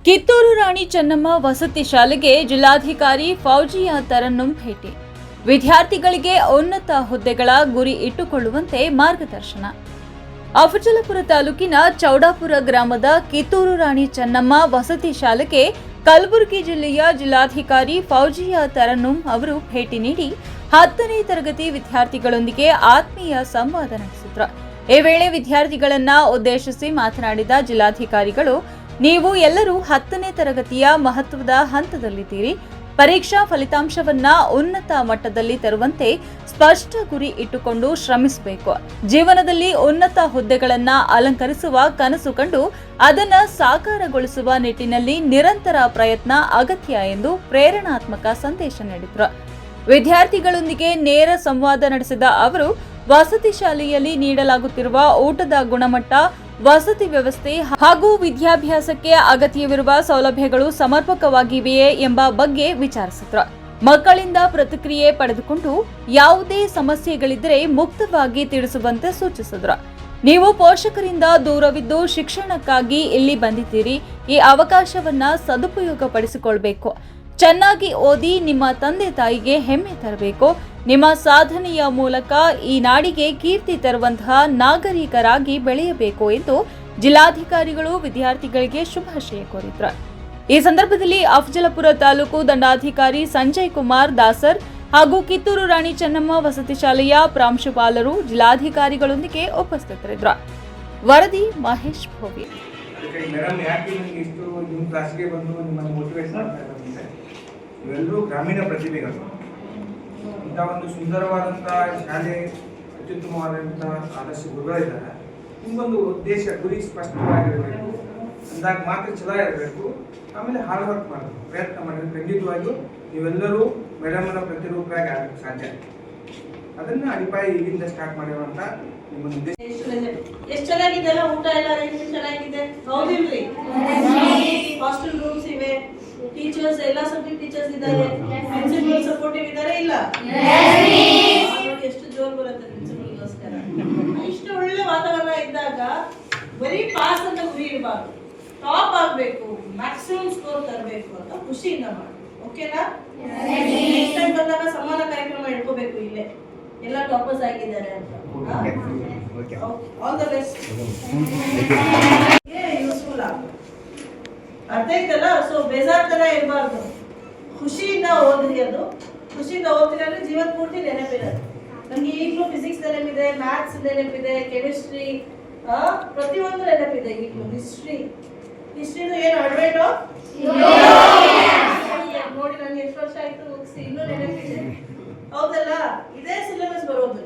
ಕಿತ್ತೂರು ರಾಣಿ ಚೆನ್ನಮ್ಮ ವಸತಿ ಶಾಲೆಗೆ ಜಿಲ್ಲಾಧಿಕಾರಿ ಫೌಜಿಯಾ ತರನ್ನುಂ ಭೇಟಿ. ವಿದ್ಯಾರ್ಥಿಗಳಿಗೆ ಉನ್ನತ ಹುದ್ದೆಗಳ ಗುರಿ ಇಟ್ಟುಕೊಳ್ಳುವಂತೆ ಮಾರ್ಗದರ್ಶನ. ಅಫಜಲಪುರ ತಾಲೂಕಿನ ಚೌಡಾಪುರ ಗ್ರಾಮದ ಕಿತ್ತೂರು ರಾಣಿ ಚೆನ್ನಮ್ಮ ವಸತಿ ಶಾಲೆಗೆ ಕಲಬುರಗಿ ಜಿಲ್ಲೆಯ ಜಿಲ್ಲಾಧಿಕಾರಿ ಫೌಜಿಯಾ ತರನ್ನುಂ ಅವರು ಭೇಟಿ ನೀಡಿ 10ನೇ ತರಗತಿ ವಿದ್ಯಾರ್ಥಿಗಳೊಂದಿಗೆ ಆತ್ಮೀಯ ಸಂವಾದ ನಡೆಸಿದರು. ಈ ವೇಳೆ ವಿದ್ಯಾರ್ಥಿಗಳನ್ನ ಉದ್ದೇಶಿಸಿ ಮಾತನಾಡಿದ ಜಿಲ್ಲಾಧಿಕಾರಿಗಳು, ನೀವು ಎಲ್ಲರೂ 10ನೇ ತರಗತಿಯ ಮಹತ್ವದ ಹಂತದಲ್ಲಿದ್ದೀರಿ. ಪರೀಕ್ಷಾ ಫಲಿತಾಂಶವನ್ನ ಉನ್ನತ ಮಟ್ಟದಲ್ಲಿ ತರುವಂತೆ ಸ್ಪಷ್ಟ ಗುರಿ ಇಟ್ಟುಕೊಂಡು ಶ್ರಮಿಸಬೇಕು. ಜೀವನದಲ್ಲಿ ಉನ್ನತ ಹುದ್ದೆಗಳನ್ನ ಅಲಂಕರಿಸುವ ಕನಸು ಕಂಡು ಅದನ್ನ ಸಾಕಾರಗೊಳಿಸುವ ನಿಟ್ಟಿನಲ್ಲಿ ನಿರಂತರ ಪ್ರಯತ್ನ ಅಗತ್ಯ ಎಂದು ಪ್ರೇರಣಾತ್ಮಕ ಸಂದೇಶ ನೀಡಿದರು. ವಿದ್ಯಾರ್ಥಿಗಳೊಂದಿಗೆ ನೇರ ಸಂವಾದ ನಡೆಸಿದ ಅವರು, ವಸತಿ ಶಾಲೆಯಲ್ಲಿ ನೀಡಲಾಗುತ್ತಿರುವ ಊಟದ ಗುಣಮಟ್ಟ, ವಸತಿ ವ್ಯವಸ್ಥೆ ಹಾಗೂ ವಿದ್ಯಾಭ್ಯಾಸಕ್ಕೆ ಅಗತ್ಯವಿರುವ ಸೌಲಭ್ಯಗಳು ಸಮರ್ಪಕವಾಗಿವೆಯೇ ಎಂಬ ಬಗ್ಗೆ ವಿಚಾರಿಸಿದರು. ಮಕ್ಕಳಿಂದ ಪ್ರತಿಕ್ರಿಯೆ ಪಡೆದುಕೊಂಡು ಯಾವುದೇ ಸಮಸ್ಯೆಗಳಿದ್ದರೆ ಮುಕ್ತವಾಗಿ ತಿಳಿಸುವಂತೆ ಸೂಚಿಸಿದರು. ನೀವು ಪೋಷಕರಿಂದ ದೂರವಿದ್ದು ಶಿಕ್ಷಣಕ್ಕಾಗಿ ಇಲ್ಲಿ ಬಂದಿದ್ದೀರಿ. ಈ ಅವಕಾಶವನ್ನ ಸದುಪಯೋಗಪಡಿಸಿಕೊಳ್ಳಬೇಕು. ಚೆನ್ನಾಗಿ ಓದಿ ನಿಮ್ಮ ತಂದೆ ತಾಯಿಗೆ ಹೆಮ್ಮೆ ತರಬೇಕು. ನಿಮ್ಮ ಸಾಧನೆಯ ಮೂಲಕ ಈ ನಾಡಿಗೆ ಕೀರ್ತಿ ತರುವಂತಹ ನಾಗರಿಕರಾಗಿ ಬೆಳೆಯಬೇಕು ಎಂದು ಜಿಲ್ಲಾಧಿಕಾರಿಗಳು ವಿದ್ಯಾರ್ಥಿಗಳಿಗೆ ಶುಭಾಶಯ ಕೋರಿದರು. ಈ ಸಂದರ್ಭದಲ್ಲಿ ಅಫಜಲಪುರ ತಾಲೂಕು ದಂಡಾಧಿಕಾರಿ ಸಂಜಯ್ ಕುಮಾರ್ ದಾಸರ್ ಹಾಗೂ ಕಿತ್ತೂರು ರಾಣಿ ಚೆನ್ನಮ್ಮ ವಸತಿ ಶಾಲೆಯ ಪ್ರಾಂಶುಪಾಲರು ಜಿಲ್ಲಾಧಿಕಾರಿಗಳೊಂದಿಗೆ ಉಪಸ್ಥಿತರಿದ್ದರು. ವರದಿ ಮಹೇಶ್ ಭೋವಿ. ಇವೆಲ್ಲರೂ ಗ್ರಾಮೀಣ ಪ್ರತಿಭೆಗಳು. ಇಂಥ ಒಂದು ಸುಂದರವಾದಂತಹ ಶಾಲೆ, ಅತ್ಯುತ್ತಮವಾದಂತಹ ಆದರ್ಶ ಗುರುಗಳಿದ್ದಾರೆ. ನಿಮಗೊಂದು ಉದ್ದೇಶ, ಗುರಿ ಸ್ಪಷ್ಟವಾಗಿರಬೇಕು. ಅಂದಾಗ ಮಾತ್ರ ಛಲ ಇರಬೇಕು. ಆಮೇಲೆ ಹಾರ್ಡ್ ವರ್ಕ್ ಮಾಡಬೇಕು, ಪ್ರಯತ್ನ ಮಾಡಿದ್ರೆ ಖಂಡಿತವಾಗಿಯೂ ನೀವೆಲ್ಲರೂ ಮೇಡಮ್ನ ಪ್ರತಿರೂಪವಾಗಿ ಆಗಕ್ಕೆ ಸಾಧ್ಯ. ಅದನ್ನ ಅಡಿಪಾಯ ಈಗಿಂದ ಸ್ಟಾರ್ಟ್ ಮಾಡಿರುವಂತ ನಿಮ್ಮ ಉದ್ದೇಶ. ಎಷ್ಟು ಚೆನ್ನಾಗಿದೆ ಅಲ್ಲ, ಊಟ ಎಲ್ಲ ಅರೇಂಜ್ಮೆಂಟ್ ಚೆನ್ನಾಗಿದೆ, ಹೌದಿಲ್ರಿ? ಹಾಸ್ಟೆಲ್ ರೂಮ್ಸ್ ಇವೆ, ಟೀಚರ್ಸ್ ಎಲ್ಲ ಸಬ್ಜೆಕ್ಟ್ ಟೀಚರ್ಸ್ ಇದ್ದಾರೆ, ಪ್ರಿನ್ಸಿಪಲ್ ಸಪೋರ್ಟಿವ್ ಇದ್ದಾರೆ, ಇಲ್ಲ ಎಷ್ಟು ಜೋರ್ ಬರುತ್ತೆ ಪ್ರಿನ್ಸಿಪಲ್ಗೋಸ್ಕರ. ಇಷ್ಟು ಒಳ್ಳೆ ವಾತಾವರಣ ಇದ್ದಾಗ ಬರೀ ಪಾಸ್ ಅಂತ ಗುರಿ ಇರಬಾರ್ದು, ಟಾಪ್ ಆಗ್ಬೇಕು, ಮ್ಯಾಕ್ಸಿಮಮ್ ಸ್ಕೋರ್ ತರಬೇಕು ಅಂತ ಖುಷಿಯಿಂದ ಮಾಡಿ. ಓಕೆನಾ? ನೆಕ್ಸ್ಟ್ ಟೈಮ್ ಬಂದಾಗ ಸಮಾನ ಕಾರ್ಯಕ್ರಮ ಇಟ್ಕೋಬೇಕು. ಇಲ್ಲೇ ಎಲ್ಲ ಟಾಪರ್ಸ್ ಆಗಿದ್ದಾರೆ ಅಂತ. All the best. ಯೂಸ್ಫುಲ್ ಆಗುತ್ತೆ, ಅರ್ಥ ಆಯ್ತಲ್ಲ? ಸೊ ಬೇಜಾರ್ ತರ ಇರಬಾರ್ದು, ಖುಷಿಯಿಂದ ಓದ್ರಿ. ಅದು ಖುಷಿಯಿಂದ ಓದ್ತೀರಿ ಅಂದ್ರೆ ಜೀವನ ಪೂರ್ತಿ ನೆನಪಿರೋದು. ನಮ್ಗೆ ಈಗಲೂ ಫಿಸಿಕ್ಸ್ ನೆನಪಿದೆ, ಮ್ಯಾಥ್ಸ್ ನೆನಪಿದೆ, ಕೆಮಿಸ್ಟ್ರಿ, ಪ್ರತಿಯೊಂದು ನೆನಪಿದೆ. ಈಗಲೂ ಹಿಸ್ಟ್ರಿದು ಏನು ಅಡ್ವೈಟು ನೋಡಿ, ನನಗೆ ಎಷ್ಟು ವರ್ಷ ಆಯ್ತು ಮುಗಿಸಿ, ಇನ್ನೂ ನೆನಪಿದೆ, ಹೌದಲ್ಲ? ಇದೇ ಸಿಲೆಬಸ್ ಬರೋದು.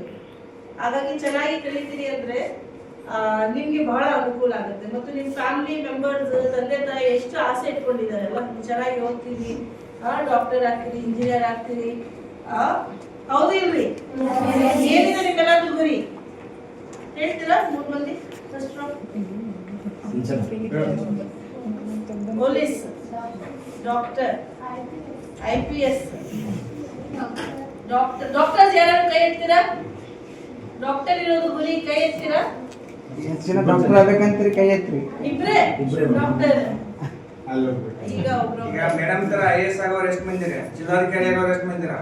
ಹಾಗಾಗಿ ಚೆನ್ನಾಗಿ ಕಲಿತೀರಿ ಅಂದ್ರೆ ನಿಮ್ಗೆ ಬಹಳ ಅನುಕೂಲ ಆಗುತ್ತೆ. ಮತ್ತು ನಿಮ್ಮ ಫ್ಯಾಮಿಲಿ ಮೆಂಬರ್ಸ್, ತಂದೆ ತಾಯಿ ಎಷ್ಟು ಆಸೆ ಇಟ್ಕೊಂಡಿದ್ದಾರಲ್ಲ, ಚೆನ್ನಾಗಿ ಓದ್ತೀವಿ, ಡಾಕ್ಟರ್ ಆಗ್ತೀರಿ, ಇಂಜಿನಿಯರ್ ಆಗ್ತೀರಿ, ಹೌದು ಇಲ್ರಿ? ಏನಿದೆ ನಿಮ್ಮೆಲ್ಲರೂ ಗುರಿ ಹೇಳ್ತೀರಾ? 3 ಮಂದಿ ಪೊಲೀಸ್, ಡಾಕ್ಟರ್, IPS. ಡಾಕ್ಟರ್ಸ್ ಯಾರು ಕೈ ಎತ್ತೀರಾ? ಡಾಕ್ಟರ್ ಇರೋದು ಗುರಿ, ಕೈ ಎತ್ತೀರಾ? ಡಾಕ್ಟರ್ ಆಗಬೇಕಂತೀರಿ, ಕೈ ಎತ್ತಿ. ಇಬ್ರೇ ಡಾಕ್ಟರ್. ಈಗ ಮೇಡಮ್ ತರ IAS ಆಗೋರು ಎಷ್ಟು ಮಂದಿರ? ಜಿಲ್ಲಾಧಿಕಾರಿ ಆಗೋರು ಎಷ್ಟು ಮಂದಿರ?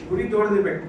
ಗುರಿ ದೊಡ್ಡದಿರ್ಬೇಕು.